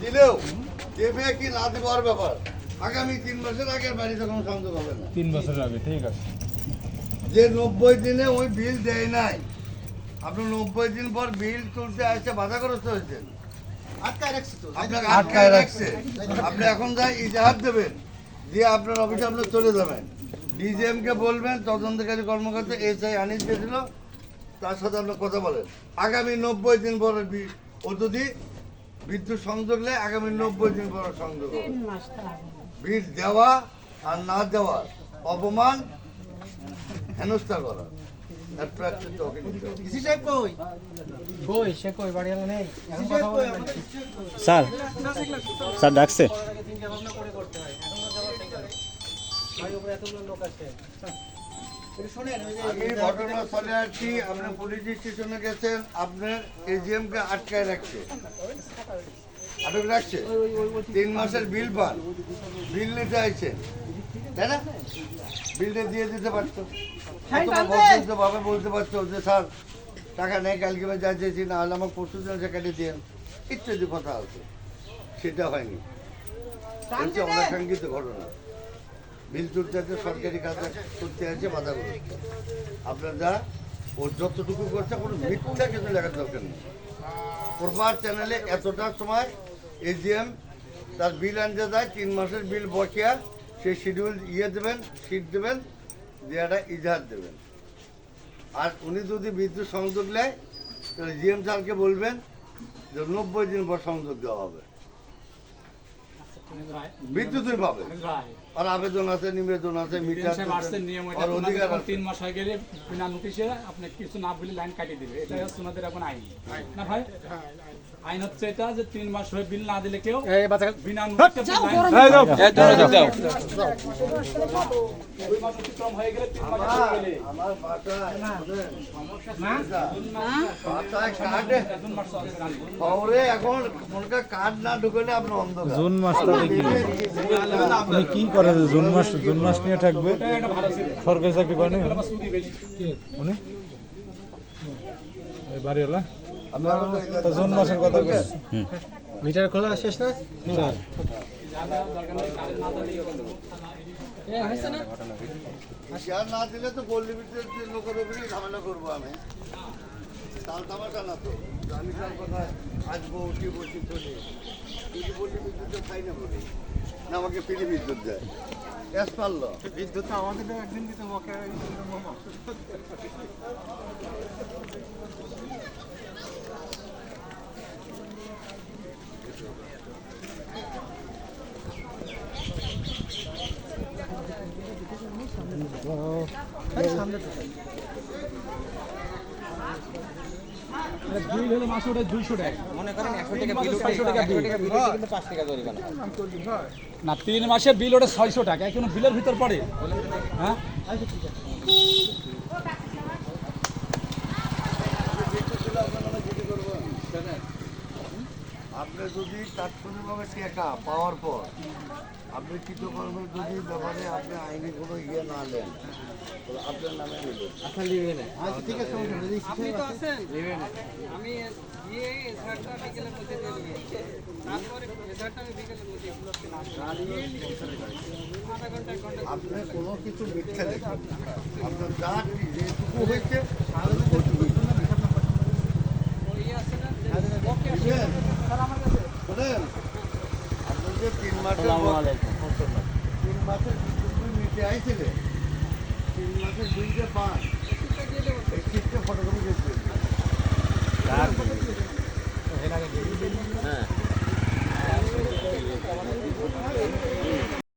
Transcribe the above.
দিলেও দেবে কি না দেওয়ার ব্যাপার। আগামী 3 মাসের আগে বাড়িতে কোনো সংযোগ হবে না। 3 বছর আগে, ঠিক আছে। যে 90 দিনে ওই বিল দেয় নাই, আপনি 90 দিন পর বিল তুলতে আসছে বাধাগ্রস্ত হয়েছেন, আপনাকে আটকায় রাখছে। আপনি এখন যা ইজাহার দেবেন, দিয়ে আপনার অফিসে আপনার চলে যাবেন, ডিজিএমকে বলবেন, তদন্তকারী কর্মকর্তা এসআই আনিস গেছিল, তার সাথে আপনার কথা বলেন। আগামী 90 দিন পরে ও যদি বিদ্যুৎ সংযোগ নেয়, আগামী 90 দিন পর সংযোগ হবে। বিল দেওয়া আর না দেওয়া অপমান, হেনস্থা করা। স্যার স্যার ডাকছে। আমি ঘটনাস্থলে আসছি, আপনি পুলিশ স্টেশনে গেছেন, আপনার এজিএমকে আটকায় রাখছে, আটক রাখছে। 3 মাসের বিল পান, বিল নিতে আইছে, তাই না? বিলটা দিয়ে দিতে পারতো, ভাবে বলতে পারতো যে স্যার টাকা নেই, কালকে যা চেয়েছি, না হলে আমার পরশু দিন সেখানে দিয়ে ইত্যাদি কথা আছে। সেটা হয়নি, হচ্ছে অনাকাঙ্ক্ষিত ঘটনা। বিল তুলতে আছে, সরকারি কাজ করতে আছে, বাধা করছে। আপনারা ওর যতটুকু করছে কোনো মিথ্যা কিছু লেখার দরকার নেই। প্রপার চ্যানেলে এতটা সময় এজিএম তার বিল আনতে যায়, 3 মাসের বিল বকেয়া, সেই শিডিউল দেবেন, শিট দেবেন, দিয়ে একটা ইজাহার দেবেন। আর উনি যদি বিদ্যুৎ সংযোগ নেয়, তাহলে জিএম স্যারকে বলবেন যে 90 দিন পর সংযোগ দেওয়া হবে, বিদ্যুৎই পাবে। আর আবেদন আছে, নিবেদন আছে, মিটার আর অধিকার আছে। 3 মাস হয়ে গেলে বিনা নোটিশে আপনি কিছু না বলে লাইন কাটিয়ে দিবে, এটাই হচ্ছে ওনাদের এখন আইন, না ভাই? আইন হচ্ছে এটা যে 3 মাস হয়ে বিল না দিলে কেউ বিনা নোটিশে হয়ে গেলে 3 মাস হয়ে গেলে আমার শহরে এখন মনকা কার্ড না ঢুকলে আপনি অন্ধকার। জুন মাসটা উনি কি করে? জুন মাস নিয়ে থাকবে, সরকারি চাকরি করেনি উনি, বাড়িওয়ালা। জুন মাসের কথা মিটার খোলা শেষ না শেয়ার না দিলে তো গল্লি ভিতরে লোকের উপরেই ঝামেলা করবো আমি। তাল তামাশা না তো, আমি তার কথা আসবো, উঠি বসি চলে, কিন্তু বললি বিদ্যুৎ খাই না বলি না, আমাকে ফ্রি বিদ্যুৎ দেয়। গ্যাস পারলো বিদ্যুৎ আমাদের একদিন দিতে বকে। বিল হলো মাসে ওটা 200 টাকা, মনে করেন 100 টাকা বিল, 500 টাকা বিল, কিন্তু 5 টাকা জরিমানা না 3 মাসে বিল ওটা 600 টাকা, এখন বিলের ভিতর পড়ে। হ্যাঁ আপনি যদি তাৎক্ষণিকভাবে টাকা পাওয়ার পর আপনি কৃতকর্মের যদি ব্যাপারে আপনি আইনি কোনো না নেন, আপনার নামে নেবেন। আচ্ছা নেবেন। আচ্ছা ঠিক আছে, আপনি তো আছেন নেবেন। আমি গিয়ে এসআরটা বিকেলের মধ্যে দিয়ে দিই, তারপরে এসআরটা আমি বিকেলের মধ্যে আধা ঘন্টা আপনি কোনো কিছু মিথ্যা দেখবেন, আপনার যা যেটুকু হয়েছে শোনেন, আপনি যে 3 মাসের নিতে আইছিলেন, 3 মাসের বিল যে পান, এই চিঠটা ফটোকপি দিয়েছিলেন।